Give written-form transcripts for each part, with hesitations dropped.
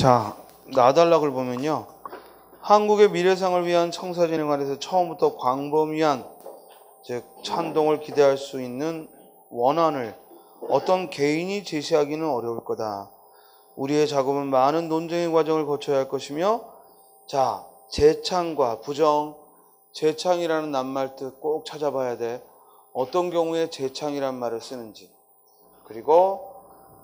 자, 나달락을 보면요. 한국의 미래상을 위한 청사진에 관해서 처음부터 광범위한 즉 찬동을 기대할 수 있는 원안을 어떤 개인이 제시하기는 어려울 거다. 우리의 작업은 많은 논쟁의 과정을 거쳐야 할 것이며, 자, 재창과 부정, 재창이라는 낱말 뜻 꼭 찾아봐야 돼. 어떤 경우에 재창이란 말을 쓰는지, 그리고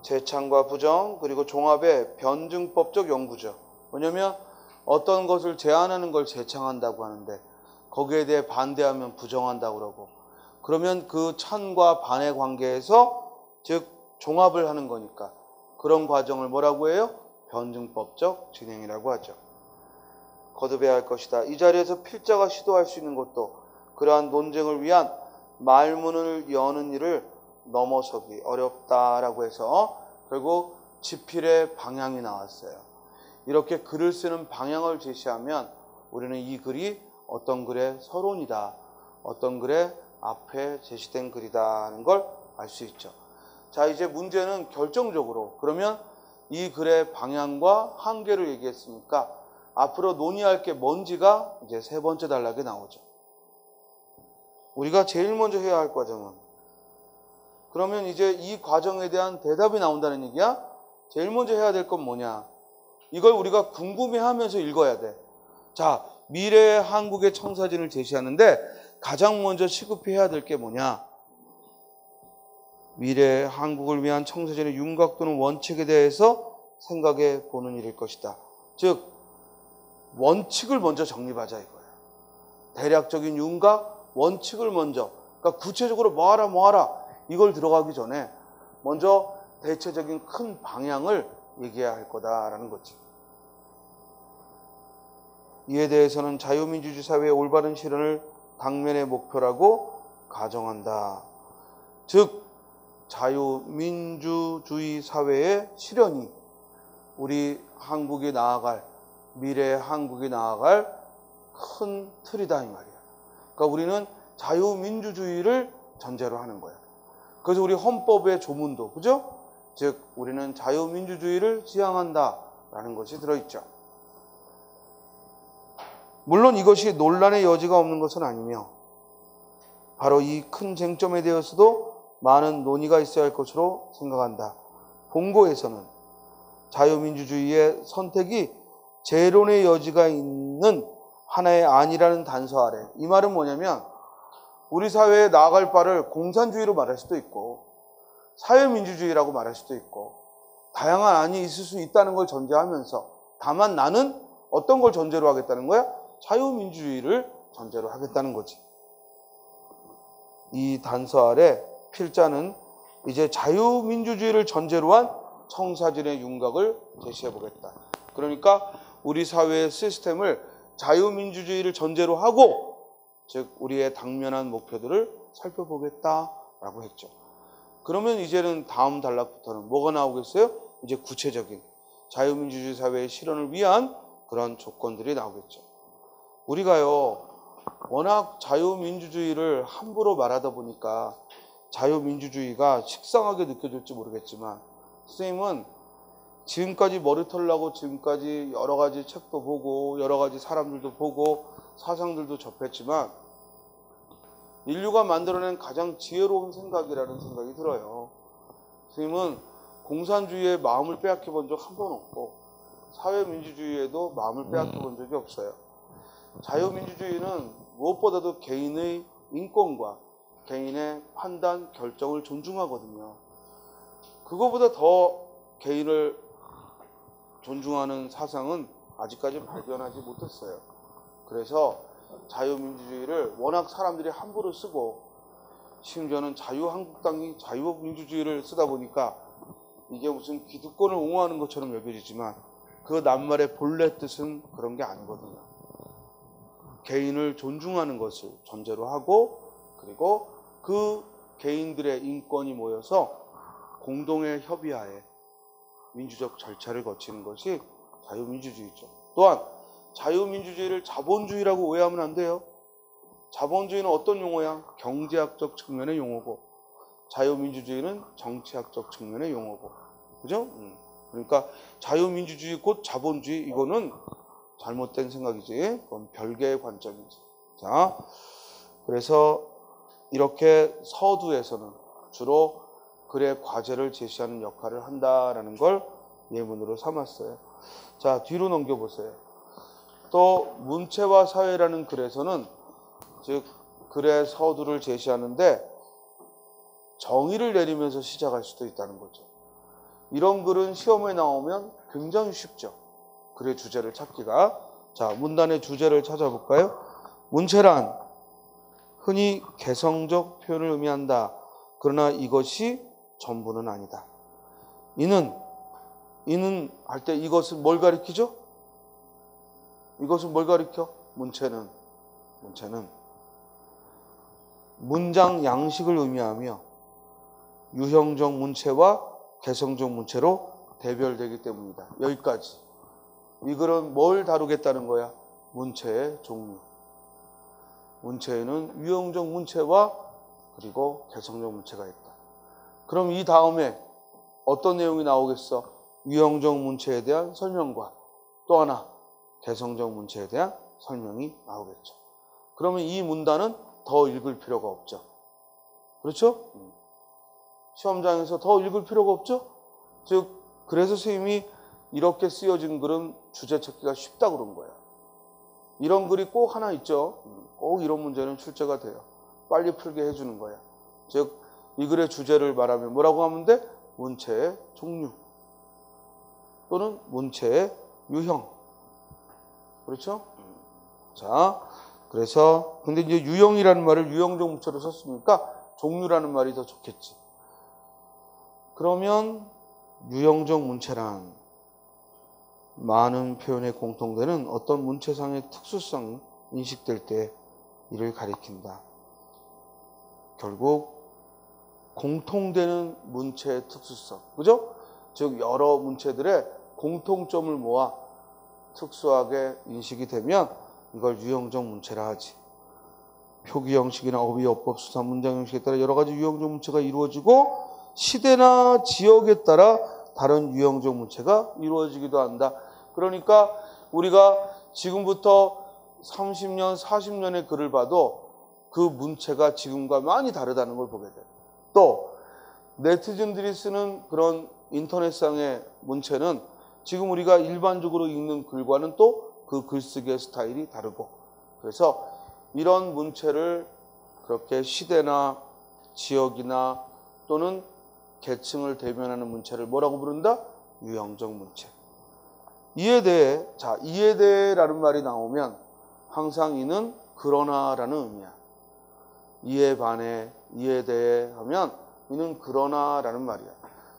재창과 부정, 그리고 종합의 변증법적 연구죠. 왜냐면 어떤 것을 제안하는 걸 재창한다고 하는데 거기에 대해 반대하면 부정한다고 그러고, 그러면 그 찬과 반의 관계에서 즉 종합을 하는 거니까 그런 과정을 뭐라고 해요? 변증법적 진행이라고 하죠. 거듭해야 할 것이다. 이 자리에서 필자가 시도할 수 있는 것도 그러한 논쟁을 위한 말문을 여는 일을 넘어서기 어렵다라고 해서 결국 지필의 방향이 나왔어요. 이렇게 글을 쓰는 방향을 제시하면 우리는 이 글이 어떤 글의 서론이다, 어떤 글의 앞에 제시된 글이다 하는 걸 알 수 있죠. 자, 이제 문제는 결정적으로 그러면 이 글의 방향과 한계를 얘기했으니까 앞으로 논의할 게 뭔지가 이제 세 번째 단락에 나오죠. 우리가 제일 먼저 해야 할 과정은, 그러면 이제 이 과정에 대한 대답이 나온다는 얘기야. 제일 먼저 해야 될 건 뭐냐? 이걸 우리가 궁금해하면서 읽어야 돼. 자, 미래의 한국의 청사진을 제시하는데 가장 먼저 시급히 해야 될 게 뭐냐? 미래의 한국을 위한 청사진의 윤곽 또는 원칙에 대해서 생각해 보는 일일 것이다. 즉 원칙을 먼저 정립하자 이거야. 대략적인 윤곽, 원칙을 먼저, 그러니까 구체적으로 뭐하라 이걸 들어가기 전에 먼저 대체적인 큰 방향을 얘기해야 할 거다라는 거지. 이에 대해서는 자유민주주의 사회의 올바른 실현을 당면의 목표라고 가정한다. 즉 자유민주주의 사회의 실현이 우리 한국이 나아갈, 미래의 한국이 나아갈 큰 틀이다 이 말이야. 그러니까 우리는 자유민주주의를 전제로 하는 거야. 그래서 우리 헌법의 조문도, 그죠? 즉 우리는 자유민주주의를 지향한다라는 것이 들어있죠. 물론 이것이 논란의 여지가 없는 것은 아니며 바로 이 큰 쟁점에 대해서도 많은 논의가 있어야 할 것으로 생각한다. 본고에서는 자유민주주의의 선택이 재론의 여지가 있는 하나의 안이라는 단서 아래, 이 말은 뭐냐면 우리 사회에 나아갈 바를 공산주의로 말할 수도 있고 사회민주주의라고 말할 수도 있고 다양한 안이 있을 수 있다는 걸 전제하면서, 다만 나는 어떤 걸 전제로 하겠다는 거야? 자유민주주의를 전제로 하겠다는 거지. 이 단서 아래 필자는 이제 자유민주주의를 전제로 한 청사진의 윤곽을 제시해 보겠다. 그러니까 우리 사회의 시스템을 자유민주주의를 전제로 하고, 즉 우리의 당면한 목표들을 살펴보겠다라고 했죠. 그러면 이제는 다음 단락부터는 뭐가 나오겠어요? 이제 구체적인 자유민주주의 사회의 실현을 위한 그런 조건들이 나오겠죠. 우리가요 워낙 자유민주주의를 함부로 말하다 보니까 자유민주주의가 식상하게 느껴질지 모르겠지만, 선생님은 지금까지 머리털 나고 지금까지 여러 가지 책도 보고 여러 가지 사람들도 보고 사상들도 접했지만 인류가 만들어낸 가장 지혜로운 생각이라는 생각이 들어요. 선생님은 공산주의에 마음을 빼앗겨 본 적 한 번 없고 사회민주주의에도 마음을 빼앗겨 본 적이 없어요. 자유민주주의는 무엇보다도 개인의 인권과 개인의 판단, 결정을 존중하거든요. 그거보다 더 개인을 존중하는 사상은 아직까지 발견하지 못했어요. 그래서 자유민주주의를 워낙 사람들이 함부로 쓰고, 심지어는 자유한국당이 자유민주주의를 쓰다 보니까 이게 무슨 기득권을 옹호하는 것처럼 여겨지지만 그 낱말의 본래 뜻은 그런 게 아니거든요. 개인을 존중하는 것을 전제로 하고, 그리고 그 개인들의 인권이 모여서 공동의 협의하에 민주적 절차를 거치는 것이 자유민주주의죠. 또한 자유민주주의를 자본주의라고 오해하면 안 돼요. 자본주의는 어떤 용어야? 경제학적 측면의 용어고 자유민주주의는 정치학적 측면의 용어고, 그죠? 그러니까 자유민주주의 곧 자본주의 이거는 잘못된 생각이지. 그건 별개의 관점이지. 자, 그래서 이렇게 서두에서는 주로 글의 과제를 제시하는 역할을 한다라는 걸 예문으로 삼았어요. 자, 뒤로 넘겨보세요. 또 문체와 사회라는 글에서는 즉 글의 서두를 제시하는데 정의를 내리면서 시작할 수도 있다는 거죠. 이런 글은 시험에 나오면 굉장히 쉽죠. 글의 주제를 찾기가. 자, 문단의 주제를 찾아볼까요? 문체란 흔히 개성적 표현을 의미한다. 그러나 이것이 전부는 아니다. 이는 할 때 이것은 뭘 가리키죠? 이것은 뭘 가리켜? 문체는 문장 양식을 의미하며 유형적 문체와 개성적 문체로 대별되기 때문이다. 여기까지. 이 글은 뭘 다루겠다는 거야? 문체의 종류. 문체에는 유형적 문체와 그리고 개성적 문체가 있다. 그럼 이 다음에 어떤 내용이 나오겠어? 유형적 문체에 대한 설명과 또 하나 개성적 문체에 대한 설명이 나오겠죠. 그러면 이 문단은 더 읽을 필요가 없죠. 그렇죠? 시험장에서 더 읽을 필요가 없죠? 즉 그래서 선생님이 이렇게 쓰여진 글은 주제 찾기가 쉽다 그런 거야. 이런 글이 꼭 하나 있죠. 꼭 이런 문제는 출제가 돼요. 빨리 풀게 해주는 거야. 즉 이 글의 주제를 말하면 뭐라고 하면 돼? 문체의 종류 또는 문체의 유형. 그렇죠? 자, 그래서 근데 이제 유형이라는 말을 유형적 문체로 썼으니까 종류라는 말이 더 좋겠지. 그러면 유형적 문체란 많은 표현에 공통되는 어떤 문체상의 특수성이 인식될 때 이를 가리킨다. 결국 공통되는 문체의 특수성, 그죠? 즉 여러 문체들의 공통점을 모아 특수하게 인식이 되면 이걸 유형적 문체라 하지. 표기 형식이나 어휘, 어법, 수사, 문장 형식에 따라 여러 가지 유형적 문체가 이루어지고 시대나 지역에 따라 다른 유형적 문체가 이루어지기도 한다. 그러니까 우리가 지금부터 30년, 40년의 글을 봐도 그 문체가 지금과 많이 다르다는 걸 보게 돼요. 또 네티즌들이 쓰는 그런 인터넷상의 문체는 지금 우리가 일반적으로 읽는 글과는 또 그 글쓰기의 스타일이 다르고 그래서 이런 문체를 그렇게 시대나 지역이나 또는 계층을 대변하는 문체를 뭐라고 부른다? 유형적 문체. 이에 대해라는 말이 나오면 항상 이는 그러나라는 의미야. 이에 반해, 이에 대해 하면 이는 그러나라는 말이야.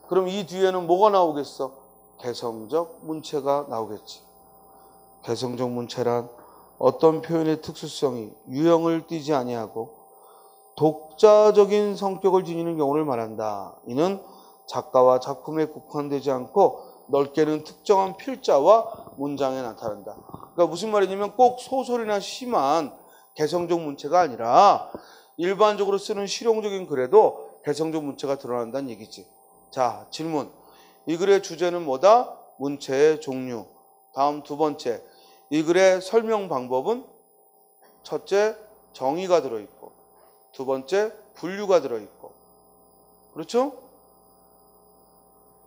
그럼 이 뒤에는 뭐가 나오겠어? 개성적 문체가 나오겠지. 개성적 문체란 어떤 표현의 특수성이 유형을 띠지 아니하고 독자적인 성격을 지니는 경우를 말한다. 이는 작가와 작품에 국한되지 않고 넓게는 특정한 필자와 문장에 나타난다. 그러니까 무슨 말이냐면 꼭 소설이나 시만 개성적 문체가 아니라 일반적으로 쓰는 실용적인 글에도 개성적 문체가 드러난다는 얘기지. 자, 질문. 이 글의 주제는 뭐다? 문체의 종류. 다음 두 번째. 이 글의 설명 방법은 첫째, 정의가 들어있고 두 번째, 분류가 들어있고 그렇죠?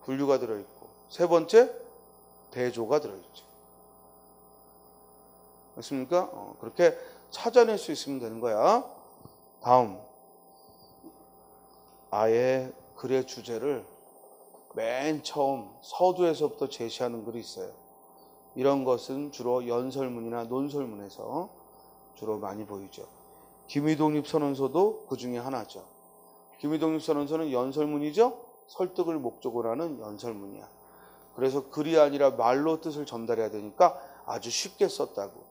분류가 들어있고 세 번째, 대조가 들어있죠. 맞습니까? 그렇게 찾아낼 수 있으면 되는 거야. 다음, 아예 글의 주제를 맨 처음 서두에서부터 제시하는 글이 있어요. 이런 것은 주로 연설문이나 논설문에서 주로 많이 보이죠. 김의독립선언서도 그 중에 하나죠. 김의독립선언서는 연설문이죠. 설득을 목적으로 하는 연설문이야. 그래서 글이 아니라 말로 뜻을 전달해야 되니까 아주 쉽게 썼다고.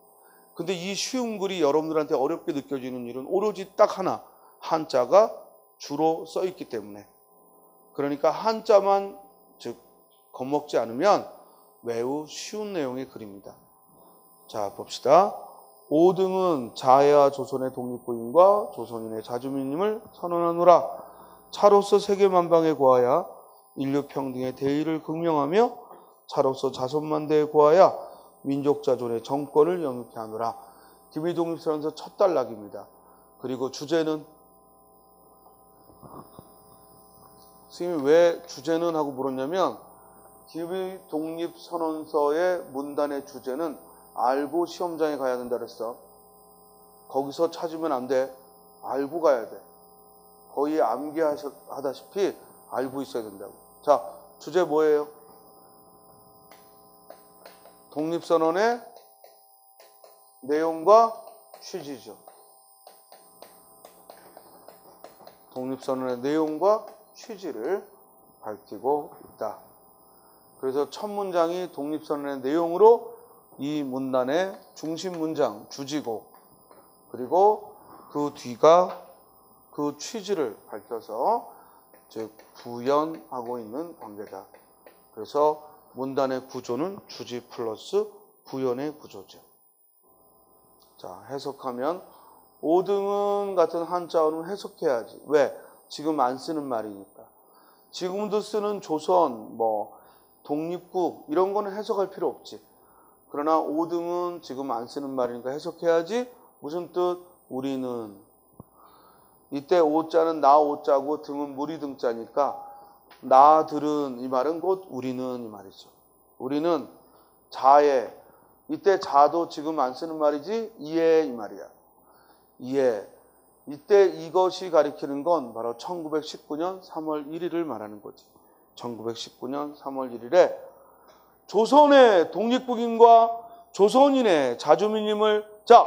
근데 이 쉬운 글이 여러분들한테 어렵게 느껴지는 일은 오로지 딱 하나, 한자가 주로 써있기 때문에. 그러니까 한자만 즉 겁먹지 않으면 매우 쉬운 내용의 글입니다. 자, 봅시다. 5등은 자해와 조선의 독립부인과 조선인의 자주민임을 선언하노라. 차로서 세계만방에 고하여 인류평등의 대의를 극명하며 차로서 자손만대에 구하여 민족자존의 정권을 영육케 하노라. 기미독립선언서 첫 단락입니다. 그리고 주제는 선생님이 왜 주제는 하고 물었냐면 기미독립선언서의 문단의 주제는 알고 시험장에 가야 된다 그랬어. 거기서 찾으면 안 돼. 알고 가야 돼. 거의 암기하다시피 알고 있어야 된다고. 자, 주제 뭐예요? 독립선언의 내용과 취지죠. 독립선언의 내용과 취지를 밝히고 있다. 그래서 첫 문장이 독립선언의 내용으로 이 문단의 중심 문장, 주지고, 그리고 그 뒤가 그 취지를 밝혀서 즉 부연하고 있는 관계다. 그래서 문단의 구조는 주지 플러스 부연의 구조죠. 자, 해석하면 오등은 같은 한자어는 해석해야지. 왜? 지금 안 쓰는 말이니까. 지금도 쓰는 조선, 독립국 이런 거는 해석할 필요 없지. 그러나 오등은 지금 안 쓰는 말이니까 해석해야지. 무슨 뜻? 우리는. 이때 오자는 나 오자고 등은 무리 등자니까 나들은 이 말은 곧 우리는 이 말이죠. 우리는 자에, 이때 자도 지금 안 쓰는 말이지 이에 이 말이야. 이에. 이때 이것이 가리키는 건 바로 1919년 3월 1일을 말하는 거지. 1919년 3월 1일에 조선의 독립국인과 조선인의 자주민임을, 자,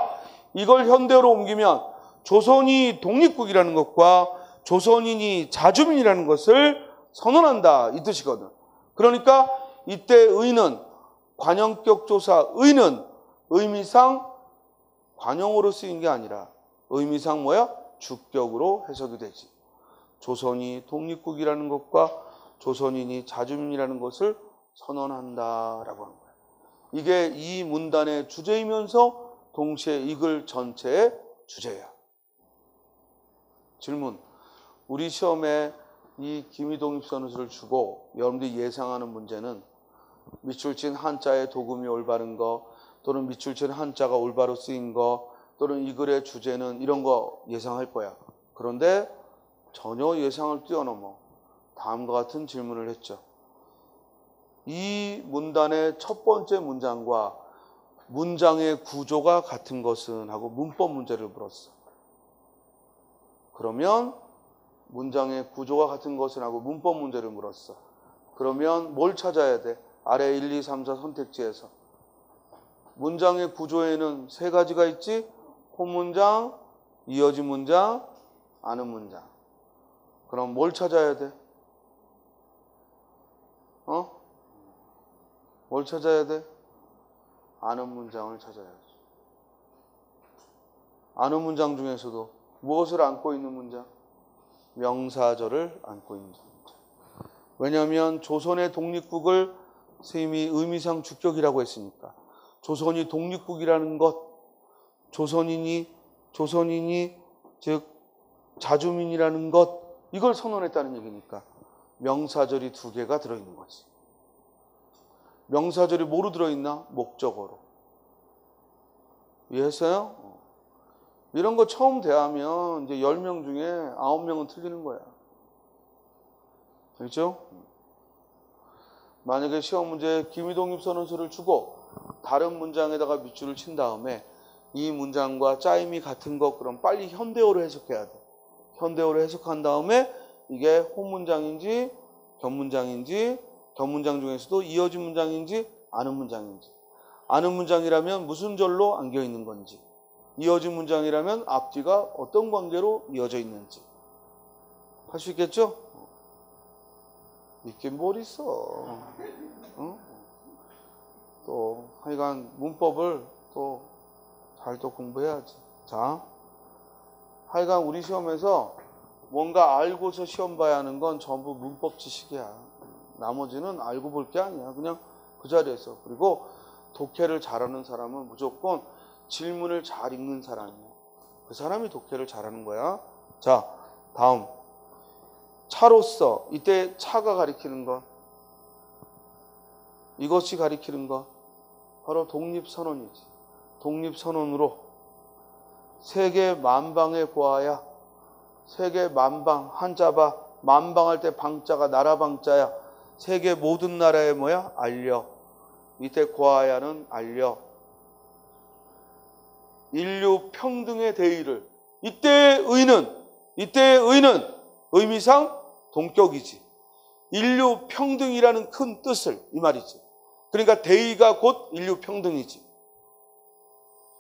이걸 현대어로 옮기면 조선이 독립국이라는 것과 조선인이 자주민이라는 것을 선언한다 이 뜻이거든. 그러니까 이때 의는, 관형격 조사 의는 의미상 관형으로 쓰인 게 아니라 의미상 뭐야? 주격으로 해석이 되지. 조선이 독립국이라는 것과 조선인이 자주민이라는 것을 선언한다라고 하는 거야. 이게 이 문단의 주제이면서 동시에 이 글 전체의 주제야. 질문. 우리 시험에 이 기미독립선언서를 주고 여러분들이 예상하는 문제는 밑줄 친 한자의 도금이 올바른 거, 또는 밑줄 친 한자가 올바로 쓰인 거, 또는 이 글의 주제는 이런 거 예상할 거야. 그런데 전혀 예상을 뛰어넘어 다음과 같은 질문을 했죠. 이 문단의 첫 번째 문장과 문장의 구조가 같은 것은 하고 문법 문제를 물었어. 그러면 문장의 구조가 같은 것은 하고 문법 문제를 물었어. 그러면 뭘 찾아야 돼? 아래 1, 2, 3, 4 선택지에서. 문장의 구조에는 세 가지가 있지? 혼문장, 이어진 문장, 아는 문장. 그럼 뭘 찾아야 돼? 뭘 찾아야 돼? 아는 문장을 찾아야지. 아는 문장 중에서도 무엇을 안고 있는 문장? 명사절을 안고 있는 문장. 왜냐하면 조선의 독립국을 선생님이 의미상 주격이라고 했으니까. 조선이 독립국이라는 것, 조선인이 즉 자주민이라는 것, 이걸 선언했다는 얘기니까 명사절이 두 개가 들어있는 거지. 명사절이 뭐로 들어있나? 목적어로. 이해했어요? 이런 거 처음 대하면 이제 10명 중에 9명은 틀리는 거야. 그렇죠? 만약에 시험 문제에 기미독립선언서를 주고 다른 문장에다가 밑줄을 친 다음에 이 문장과 짜임이 같은 것, 그럼 빨리 현대어로 해석해야 돼. 현대어로 해석한 다음에 이게 혼문장인지 견문장인지, 견문장 중에서도 이어진 문장인지 아는 문장인지, 아는 문장이라면 무슨 절로 안겨 있는 건지, 이어진 문장이라면 앞뒤가 어떤 관계로 이어져 있는지 할 수 있겠죠? 있긴 뭘 있어. 또 하여간 문법을 또 잘 또 공부해야지. 자, 하여간 우리 시험에서 뭔가 알고서 시험 봐야 하는 건 전부 문법 지식이야. 나머지는 알고 볼 게 아니야. 그냥 그 자리에서. 그리고 독해를 잘하는 사람은 무조건 질문을 잘 읽는 사람이야. 그 사람이 독해를 잘하는 거야. 자, 다음. 차로서. 이때 차가 가리키는 건 이것이 가리키는 것 바로 독립선언이지. 독립선언으로 세계 만방에 고하야. 세계 만방, 한자봐 만방할 때 방자가 나라 방자야. 세계 모든 나라에 뭐야? 알려. 밑에 고하야는 알려. 인류 평등의 대의를. 이때의 의는 의미상 동격이지. 인류 평등이라는 큰 뜻을 이 말이지. 그러니까 대의가 곧 인류 평등이지.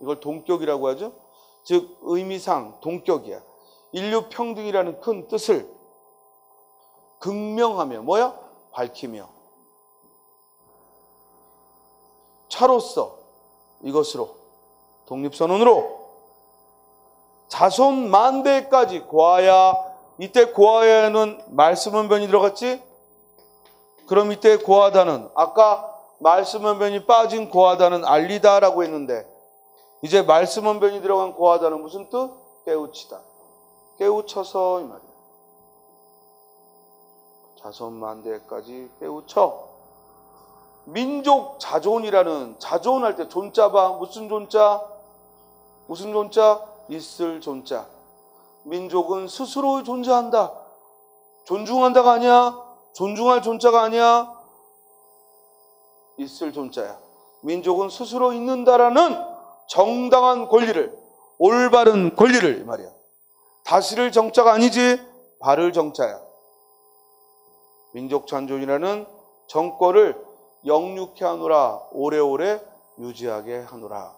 이걸 동격이라고 하죠. 즉 의미상 동격이야. 인류 평등이라는 큰 뜻을 극명하며 뭐야? 밝히며 차로서 이것으로 독립선언으로 자손 만대까지 고하야. 이때 고하야는 말씀은변이 들어갔지? 그럼 이때 고하다는 아까 말씀은변이 빠진 고하다는 알리다라고 했는데 이제 말씀은변이 들어간 고하다는 무슨 뜻? 깨우치다. 깨우쳐서 이 말이야. 자손 만대까지 깨우쳐. 민족 자존이라는 자존할 때 존자 봐. 무슨 존자? 무슨 존자? 있을 존자. 민족은 스스로 존재한다. 존중한다가 아니야. 존중할 존자가 아니야. 있을 존자야. 민족은 스스로 있는다라는 정당한 권리를, 올바른 권리를 이 말이야. 다스릴 정자가 아니지. 바를 정자야. 민족 잔존이라는 정권을 영육해 하노라. 오래오래 유지하게 하노라.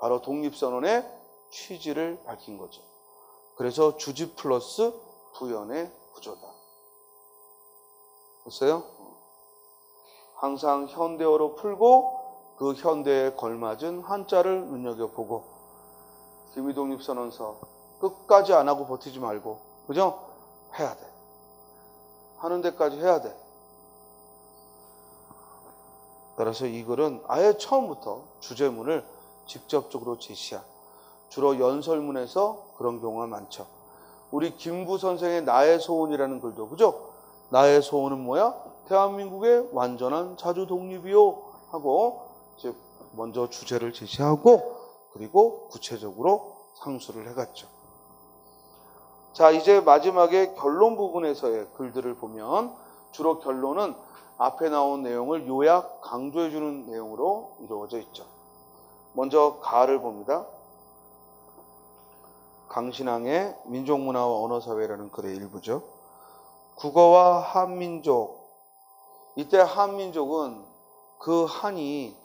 바로 독립선언의 취지를 밝힌 거죠. 그래서 주지 플러스 부연의 구조다. 됐어요? 항상 현대어로 풀고 그 현대에 걸맞은 한자를 눈여겨보고 기미독립선언서 끝까지 안 하고 버티지 말고 그죠? 해야 돼. 하는 데까지 해야 돼. 따라서 이 글은 아예 처음부터 주제문을 직접적으로 제시한 주로 연설문에서 그런 경우가 많죠. 우리 김구 선생의 나의 소원이라는 글도 그죠? 나의 소원은 뭐야? 대한민국의 완전한 자주 독립이요 하고 즉 먼저 주제를 제시하고 그리고 구체적으로 상수를 해갔죠. 자, 이제 마지막에 결론 부분에서의 글들을 보면 주로 결론은 앞에 나온 내용을 요약 강조해 주는 내용으로 이루어져 있죠. 먼저 가를 봅니다. 강신항의 민족문화와 언어사회라는 글의 일부죠. 국어와 한민족. 이때 한민족은 그 한이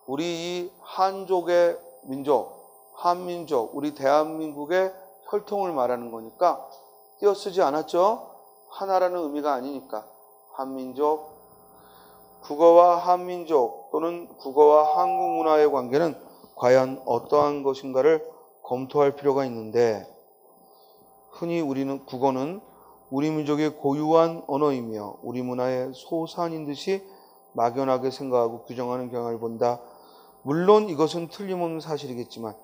우리 이 한족의 민족, 한민족, 우리 대한민국의 혈통을 말하는 거니까 띄어쓰지 않았죠. 하나라는 의미가 아니니까 한민족. 국어와 한민족 또는 국어와 한국 문화의 관계는 과연 어떠한 것인가를 검토할 필요가 있는데 흔히 우리는 국어는 우리 민족의 고유한 언어이며 우리 문화의 소산인 듯이 막연하게 생각하고 규정하는 경향을 본다. 물론 이것은 틀림없는 사실이겠지만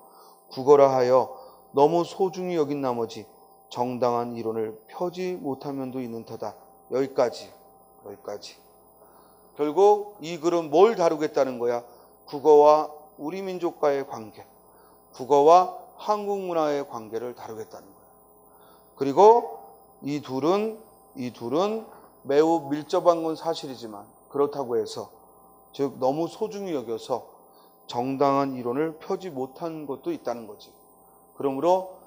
국어라 하여 너무 소중히 여긴 나머지 정당한 이론을 펴지 못한 면도 있는 터다. 여기까지. 결국 이 글은 뭘 다루겠다는 거야? 국어와 우리 민족과의 관계, 국어와 한국 문화의 관계를 다루겠다는 거야. 그리고 이 둘은 매우 밀접한 건 사실이지만 그렇다고 해서 즉 너무 소중히 여겨서 정당한 이론을 펴지 못한 것도 있다는 거지. 그러므로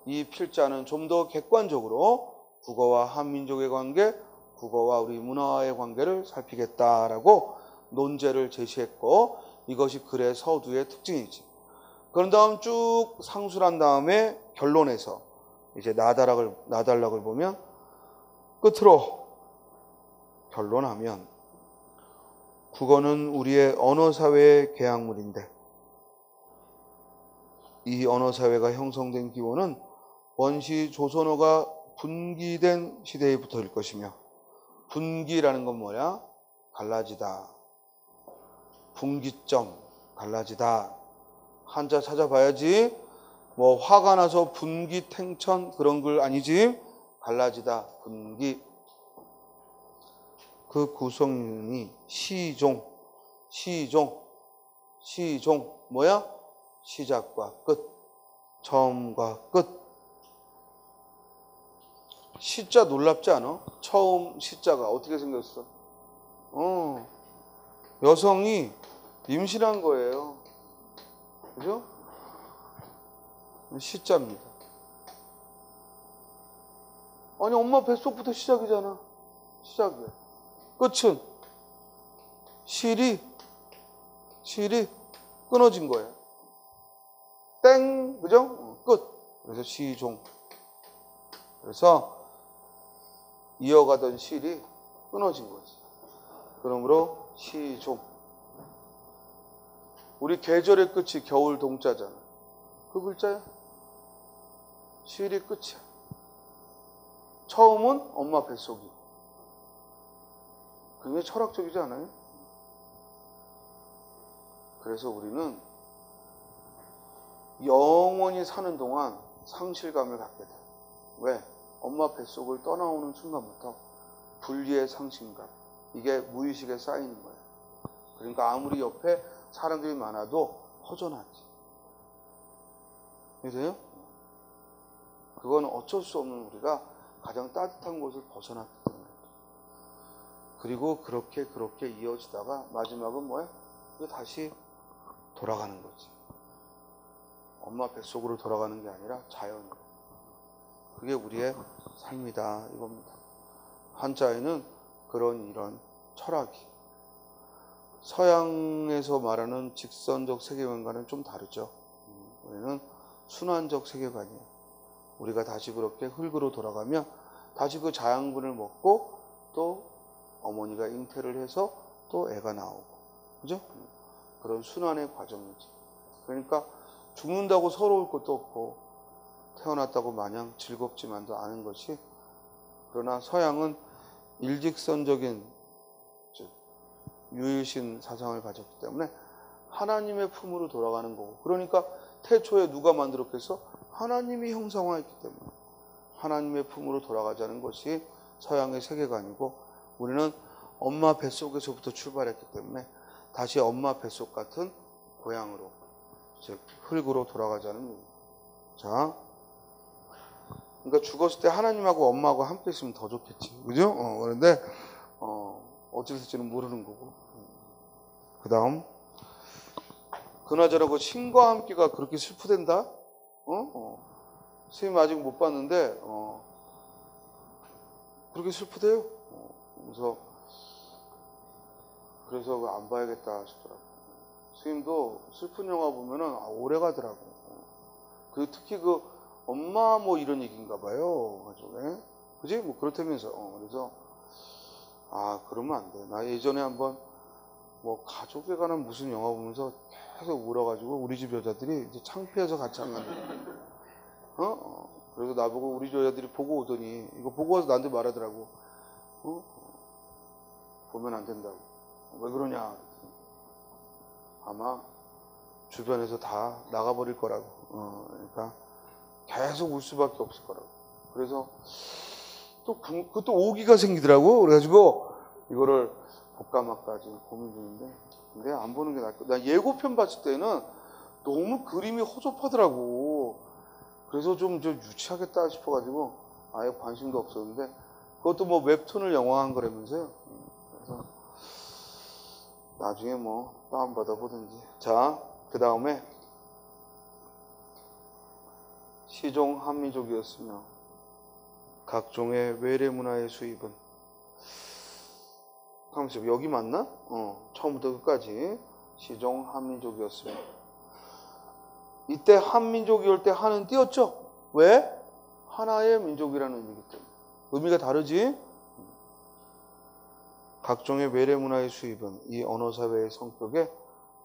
이 필자는 좀 더 객관적으로 국어와 한민족의 관계, 국어와 우리 문화의 관계를 살피겠다라고 논제를 제시했고 이것이 글의 서두의 특징이지. 그런 다음 쭉 상수를 한 다음에 결론에서 이제 나달락을 보면 끝으로 결론하면 국어는 우리의 언어사회의 계약물인데 이 언어사회가 형성된 기원은 원시 조선어가 분기된 시대에부터일 것이며 분기라는 건 뭐야? 갈라지다. 분기점, 갈라지다. 한자 찾아봐야지. 뭐 화가 나서 분기탱천 그런 글 아니지? 갈라지다, 분기. 그 구성이 시종, 시종. 시종 뭐야? 시작과 끝, 처음과 끝. 시자 놀랍지 않아? 처음 시자가 어떻게 생겼어? 여성이 임신한 거예요. 그죠? 시자입니다. 아니 엄마 뱃속부터 시작이잖아. 시작이야. 끝은 실이 끊어진 거예요. 땡, 그죠? 끝. 그래서 시종. 그래서 이어가던 실이 끊어진 거지. 그러므로 시종. 우리 계절의 끝이 겨울 동자잖아. 그 글자야. 실이 끝이야. 처음은 엄마 뱃속이. 굉장히 철학적이지 않아요? 그래서 우리는 영원히 사는 동안 상실감을 갖게 돼. 왜? 엄마 뱃속을 떠나오는 순간부터 분리의 상실감. 이게 무의식에 쌓이는 거예요. 그러니까 아무리 옆에 사람들이 많아도 허전하지. 이해돼요? 그건 어쩔 수 없는 우리가 가장 따뜻한 곳을 벗어났기 때문에. 그리고 그렇게 이어지다가 마지막은 뭐야? 다시 돌아가는 거지. 엄마 뱃속으로 돌아가는 게 아니라 자연으로. 그게 우리의 삶이다 이겁니다. 한자에는 이런 철학이 서양에서 말하는 직선적 세계관과는 좀 다르죠. 우리는 순환적 세계관이에요. 우리가 다시 그렇게 흙으로 돌아가면 다시 그 자양분을 먹고 또 어머니가 잉태를 해서 또 애가 나오고, 그죠? 그런 순환의 과정이지. 그러니까 죽는다고 서러울 것도 없고 태어났다고 마냥 즐겁지만도 않은 것이, 그러나 서양은 일직선적인 즉 유일신 사상을 가졌기 때문에 하나님의 품으로 돌아가는 거고, 그러니까 태초에 누가 만들었겠어? 하나님이 형상화했기 때문에 하나님의 품으로 돌아가자는 것이 서양의 세계관이고, 우리는 엄마 뱃속에서부터 출발했기 때문에 다시 엄마 뱃속 같은 고향으로, 즉 흙으로 돌아가자는 겁니다. 자, 그러니까 죽었을 때 하나님하고 엄마하고 함께 있으면 더 좋겠지, 그죠? 그런데 어찌됐을지는 모르는 거고. 그 다음, 그나저나 그 신과 함께가 그렇게 슬프댄다? 선생님 아직 못 봤는데 그렇게 슬프대요. 그래서 안 봐야겠다 싶더라고. 선생님도 슬픈 영화 보면은 오래 가더라고. 특히 그 엄마 뭐 이런 얘기인가 봐요. 가지고, 그지? 뭐 그렇다면서. 그래서 그러면 안 돼. 나 예전에 한번 뭐 가족에 관한 무슨 영화 보면서 계속 울어가지고 우리 집 여자들이 이제 창피해서 같이 안 간다. 그래서 나보고 우리 집 여자들이 보고 오더니 이거 보고 와서 나한테 말하더라고. 보면 안 된다고. 왜 그러냐. 아마 주변에서 다 나가버릴 거라고. 그러니까 계속 울 수밖에 없을 거라고. 그래서 또 오기가 생기더라고. 그래가지고 이거를 볼까 말까 지금 고민 중인데, 근데 안 보는 게 나을 거. 나 예고편 봤을 때는 너무 그림이 허접하더라고. 그래서 좀 유치하겠다 싶어가지고 아예 관심도 없었는데, 그것도 뭐 웹툰을 영화한 거라면서요. 그래서 나중에 뭐 다운받아 보든지. 자, 그 다음에 시종 한민족이었으며 각종의 외래 문화의 수입은, 잠시만, 여기 맞나? 처음부터 끝까지 시종 한민족이었으며, 이때 한민족이올 때 한은 띄었죠? 왜? 하나의 민족이라는 의미이기 때문에. 의미가 다르지? 각종의 외래 문화의 수입은 이 언어사회의 성격에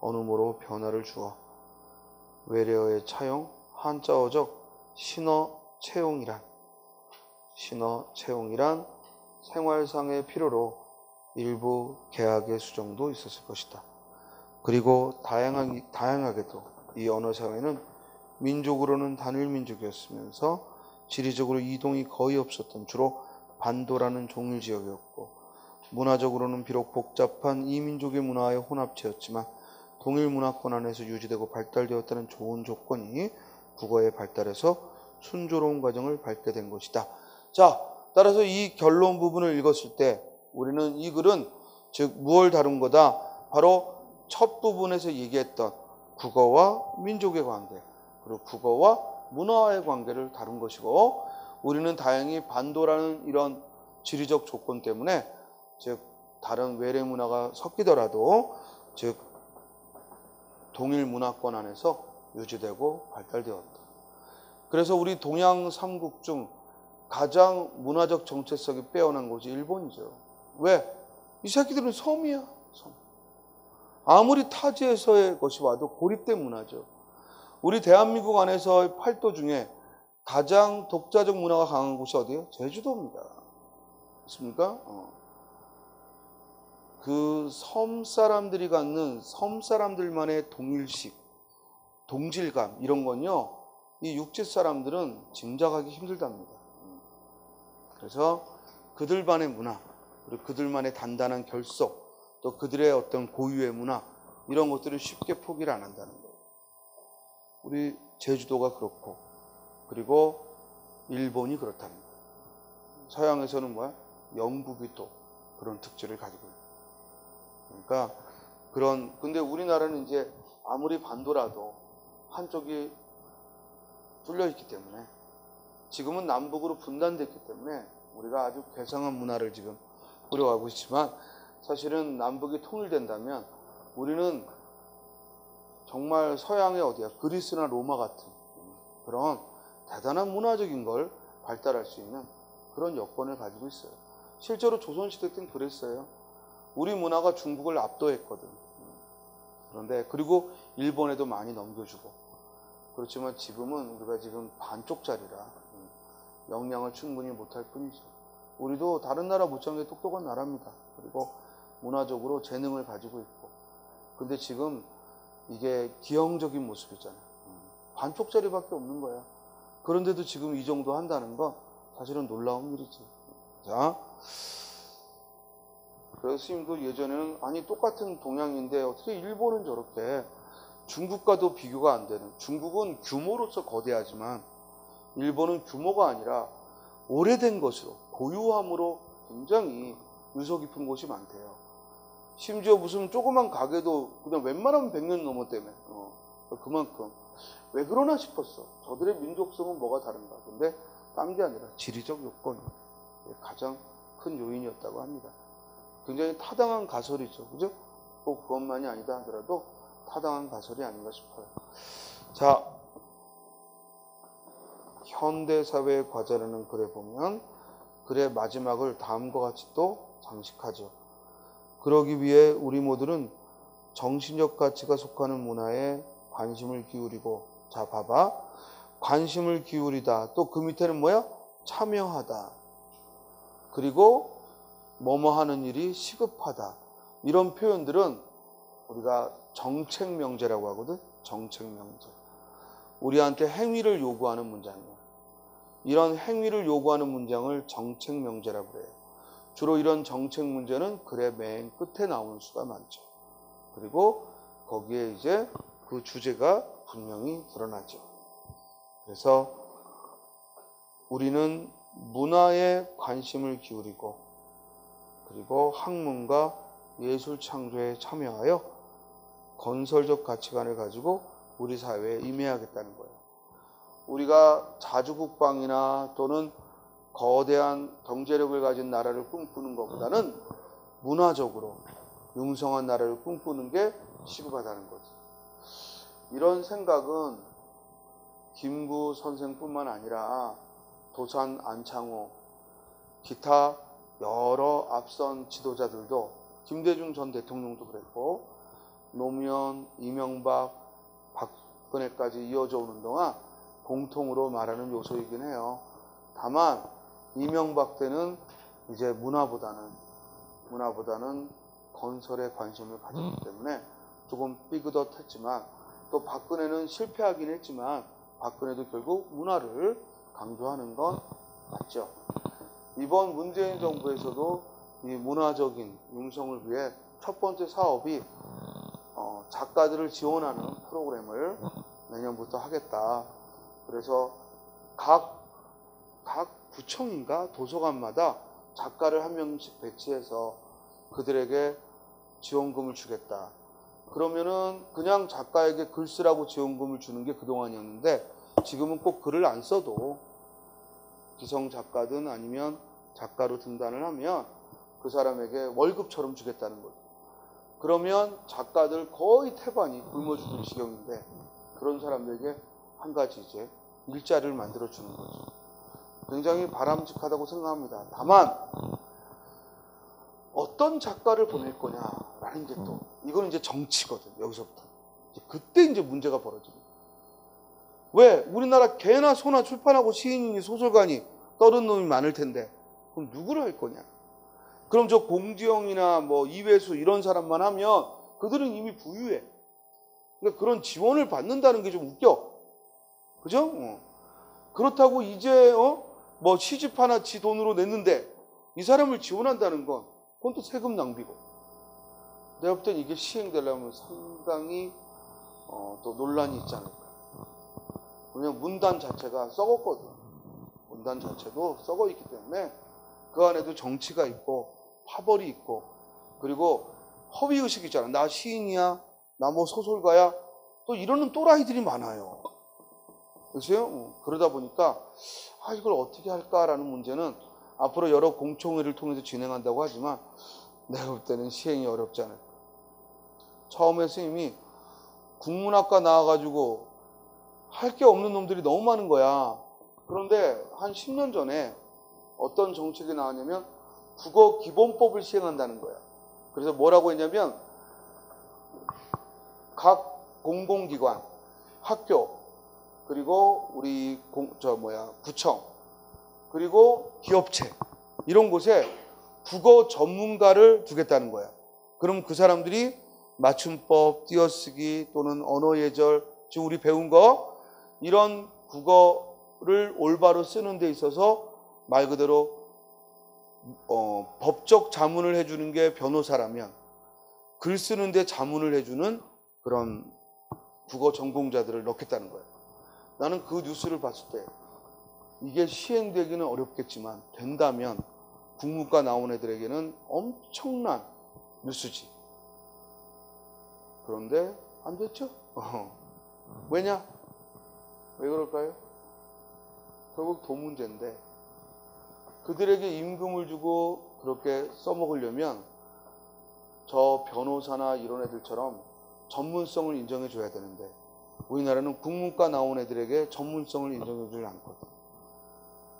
어느 모로 변화를 주어 외래어의 차용, 한자어적 신어 채용이란 생활상의 필요로 일부 계약의 수정도 있었을 것이다. 그리고 다양하게도 이 언어사회는 민족으로는 단일 민족이었으면서 지리적으로 이동이 거의 없었던 주로 반도라는 종일 지역이었고, 문화적으로는 비록 복잡한 이민족의 문화의 혼합체였지만 동일 문화권 안에서 유지되고 발달되었다는 좋은 조건이 국어의 발달에서 순조로운 과정을 밟게 된 것이다. 자, 따라서 이 결론 부분을 읽었을 때 우리는 이 글은 즉 무엇을 다룬 거다? 바로 첫 부분에서 얘기했던 국어와 민족의 관계, 그리고 국어와 문화의 관계를 다룬 것이고, 우리는 다행히 반도라는 이런 지리적 조건 때문에 즉 다른 외래 문화가 섞이더라도 즉 동일 문화권 안에서 유지되고 발달되었다. 그래서 우리 동양 삼국 중 가장 문화적 정체성이 빼어난 곳이 일본이죠. 왜? 이 새끼들은 섬이야. 섬. 아무리 타지에서의 것이 와도 고립된 문화죠. 우리 대한민국 안에서의 팔도 중에 가장 독자적 문화가 강한 곳이 어디예요? 제주도입니다. 맞습니까? 그 섬 사람들이 갖는 섬 사람들만의 동일식, 동질감 이런 건요, 이 육지 사람들은 짐작하기 힘들답니다. 그래서 그들만의 문화, 그리고 그들만의 단단한 결속, 또 그들의 어떤 고유의 문화 이런 것들을 쉽게 포기를 안 한다는 거예요. 우리 제주도가 그렇고, 그리고 일본이 그렇다는 거예요. 서양에서는 뭐야? 영국이 또 그런 특질을 가지고 있어요. 그러니까 근데 우리나라는 이제 아무리 반도라도 한쪽이 뚫려 있기 때문에, 지금은 남북으로 분단됐기 때문에 우리가 아주 괴상한 문화를 지금 꾸려가고 있지만, 사실은 남북이 통일된다면 우리는 정말 서양의 어디야? 그리스나 로마 같은 그런 대단한 문화적인 걸 발달할 수 있는 그런 여건을 가지고 있어요. 실제로 조선시대 때는 그랬어요. 우리 문화가 중국을 압도했거든. 그런데 그리고 일본에도 많이 넘겨주고. 그렇지만 지금은 우리가 지금 반쪽짜리라 역량을 충분히 못할 뿐이죠. 우리도 다른 나라 못지않게 똑똑한 나라입니다. 그리고 문화적으로 재능을 가지고 있고. 근데 지금 이게 기형적인 모습이잖아요. 반쪽짜리밖에 없는 거야. 그런데도 지금 이 정도 한다는 거 사실은 놀라운 일이지. 자, 그래서 스님도 예전에는 아니 똑같은 동양인데 어떻게 일본은 저렇게, 중국과도 비교가 안 되는, 중국은 규모로서 거대하지만 일본은 규모가 아니라 오래된 것으로, 고유함으로 굉장히 유서 깊은 곳이 많대요. 심지어 무슨 조그만 가게도 그냥 웬만하면 100년 넘었다며. 그만큼. 왜 그러나 싶었어. 저들의 민족성은 뭐가 다른가. 근데 딴 게 아니라 지리적 요건이 가장 큰 요인이었다고 합니다. 굉장히 타당한 가설이죠. 그죠? 꼭 그것만이 아니다 하더라도 타당한 가설이 아닌가 싶어요. 자, 현대사회의 과제라는 글에 보면 글의 마지막을 다음과 같이 또 장식하죠. 그러기 위해 우리 모두는 정신적 가치가 속하는 문화에 관심을 기울이고, 자 봐봐, 관심을 기울이다, 또 그 밑에는 뭐야? 참여하다, 그리고 뭐뭐 하는 일이 시급하다, 이런 표현들은 우리가 정책명제라고 하거든. 정책명제. 우리한테 행위를 요구하는 문장이야. 이런 행위를 요구하는 문장을 정책명제라고 그래요. 주로 이런 정책 문제는 글의 맨 끝에 나오는 수가 많죠. 그리고 거기에 이제 그 주제가 분명히 드러나죠. 그래서 우리는 문화에 관심을 기울이고, 그리고 학문과 예술 창조에 참여하여 건설적 가치관을 가지고 우리 사회에 임해야겠다는 거예요. 우리가 자주국방이나 또는 거대한 경제력을 가진 나라를 꿈꾸는 것보다는 문화적으로 융성한 나라를 꿈꾸는 게 시급하다는 거지. 이런 생각은 김구 선생뿐만 아니라 도산 안창호, 기타 여러 앞선 지도자들도, 김대중 전 대통령도 그랬고, 노무현, 이명박, 박근혜까지 이어져 오는 동안 공통으로 말하는 요소이긴 해요. 다만 이명박 때는 이제 문화보다는 건설에 관심을 가졌기 때문에 조금 삐그덕했지만, 또 박근혜는 실패하긴 했지만 박근혜도 결국 문화를 강조하는 건 맞죠. 이번 문재인 정부에서도 이 문화적인 융성을 위해 첫 번째 사업이 작가들을 지원하는 프로그램을 내년부터 하겠다. 그래서 각 구청인가 도서관마다 작가를 한 명씩 배치해서 그들에게 지원금을 주겠다. 그러면은 그냥 작가에게 글 쓰라고 지원금을 주는 게 그동안이었는데 지금은 꼭 글을 안 써도 기성 작가든 아니면 작가로 등단을 하면 그 사람에게 월급처럼 주겠다는 거죠. 그러면 작가들 거의 태반이 굶어 죽을 지경인데 그런 사람들에게 한 가지 이제 일자리를 만들어 주는 거죠. 굉장히 바람직하다고 생각합니다. 다만 어떤 작가를 보낼 거냐라는 게 또 이거는 이제 정치거든. 여기서부터 그때 이제 문제가 벌어집니다. 왜? 우리나라 개나 소나 출판하고 시인이니 소설가니 떠든 놈이 많을 텐데 그럼 누구를 할 거냐? 그럼 저 공지영이나 뭐 이회수 이런 사람만 하면 그들은 이미 부유해. 그러니까 그런 지원을 받는다는 게 좀 웃겨. 그죠? 그렇다고 이제 뭐 시집 하나 지 돈으로 냈는데 이 사람을 지원한다는 건 그건 또 세금 낭비고. 내가 볼 땐 이게 시행되려면 상당히 또 논란이 있지 않을까. 왜냐면 문단 자체가 썩었거든. 문단 자체도 썩어 있기 때문에 그 안에도 정치가 있고 파벌이 있고 그리고 허위의식이 있잖아. 나 시인이야. 나 뭐 소설가야. 또 이러는 또라이들이 많아요. 그렇죠? 그러다 보니까 이걸 어떻게 할까라는 문제는 앞으로 여러 공청회를 통해서 진행한다고 하지만 내가 볼 때는 시행이 어렵지 않을까. 처음에 스님이 국문학과 나와가지고 할 게 없는 놈들이 너무 많은 거야. 그런데 한 10년 전에 어떤 정책이 나왔냐면 국어 기본법을 시행한다는 거야. 그래서 뭐라고 했냐면 각 공공기관, 학교, 그리고 우리 구청, 그리고 기업체 이런 곳에 국어 전문가를 두겠다는 거야. 그럼 그 사람들이 맞춤법, 띄어쓰기 또는 언어 예절, 지금 우리 배운 거 이런 국어를 올바로 쓰는 데 있어서 말 그대로 법적 자문을 해주는 게 변호사라면 글 쓰는데 자문을 해주는 그런 국어 전공자들을 넣겠다는 거예요. 나는 그 뉴스를 봤을 때 이게 시행되기는 어렵겠지만 된다면 국문과 나온 애들에게는 엄청난 뉴스지. 그런데 안 됐죠? 왜냐? 왜 그럴까요? 결국 돈 문제인데 그들에게 임금을 주고 그렇게 써먹으려면 저 변호사나 이런 애들처럼 전문성을 인정해 줘야 되는데 우리나라는 국문과 나온 애들에게 전문성을 인정해 주지 않거든.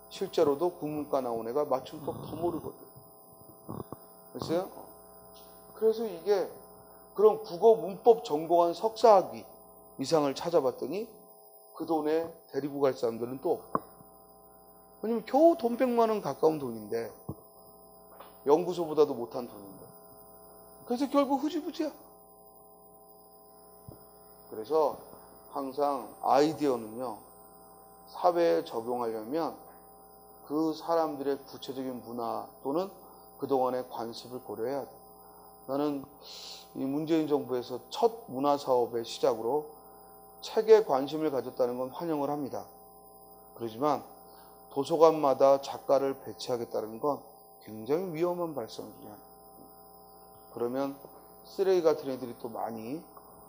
실제로도 국문과 나온 애가 맞춤법 더 모르거든. 그래서 이게 그런 국어 문법 전공한 석사학위 이상을 찾아봤더니 그 돈에 데리고 갈 사람들은 또 없고. 왜냐면 겨우 돈 100만 원 가까운 돈인데 연구소보다도 못한 돈인데. 그래서 결국 흐지부지야. 그래서 항상 아이디어는요. 사회에 적용하려면 그 사람들의 구체적인 문화 또는 그동안의 관습을 고려해야 돼. 나는 이 문재인 정부에서 첫 문화사업의 시작으로 책에 관심을 가졌다는 건 환영을 합니다. 그렇지만 도서관마다 작가를 배치하겠다는 건 굉장히 위험한 발상 중에 하나. 그러면 쓰레기 같은 애들이 또 많이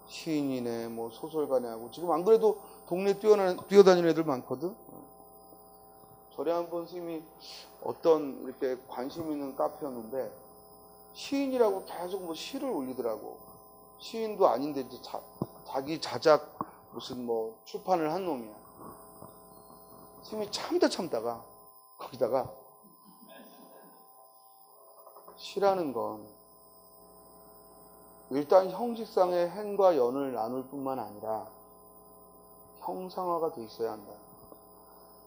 시인이네 뭐 소설가네 하고 지금 안 그래도 동네 뛰어다니는 애들 많거든. 전에 한번 스님이 어떤 이렇게 관심 있는 카페였는데 시인이라고 계속 뭐 시를 올리더라고. 시인도 아닌데 이제 자기 자작 무슨 뭐 출판을 한 놈이야. 스님이 참다가 거기다가 시라는 건 일단 형식상의 행과 연을 나눌 뿐만 아니라 형상화가 돼 있어야 한다.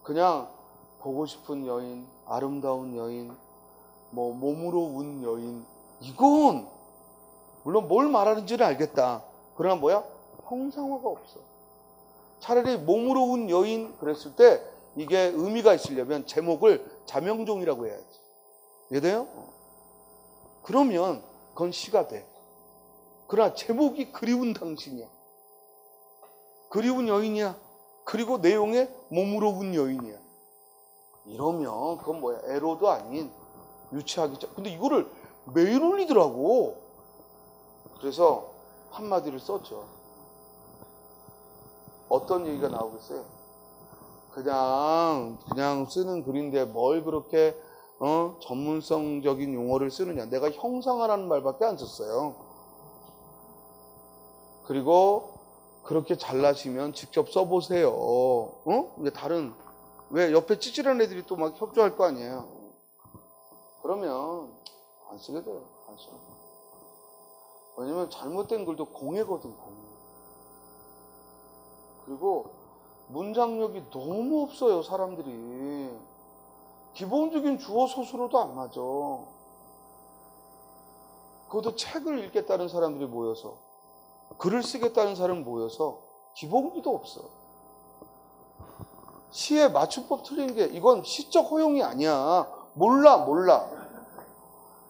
그냥 보고 싶은 여인, 아름다운 여인, 뭐 몸으로 운 여인 이건 물론 뭘 말하는지는 알겠다. 그러나 뭐야? 형상화가 없어. 차라리 몸으로 운 여인 그랬을 때 이게 의미가 있으려면 제목을 자명종이라고 해야지. 이해돼요? 그러면 그건 시가 돼. 그러나 제목이 그리운 당신이야. 그리운 여인이야. 그리고 내용에 몸으로 운 여인이야. 이러면 그건 뭐야? 에로도 아닌 유치하기. 근데 이거를 매일 올리더라고. 그래서 한마디를 썼죠. 어떤 얘기가 나오겠어요? 그냥 쓰는 글인데 뭘 그렇게 전문성적인 용어를 쓰느냐. 내가 형상화라는 말밖에 안 썼어요. 그리고 그렇게 잘나시면 직접 써보세요. 근데 왜 옆에 찌질한 애들이 또 막 협조할 거 아니에요. 그러면 안 쓰게 돼요. 안 써. 왜냐면 잘못된 글도 공예거든, 공예. 그리고 문장력이 너무 없어요, 사람들이. 기본적인 주어 서술어도 안 맞아. 그것도 책을 읽겠다는 사람들이 모여서, 글을 쓰겠다는 사람이 모여서 기본기도 없어. 시의 맞춤법 틀린 게 이건 시적 허용이 아니야. 몰라.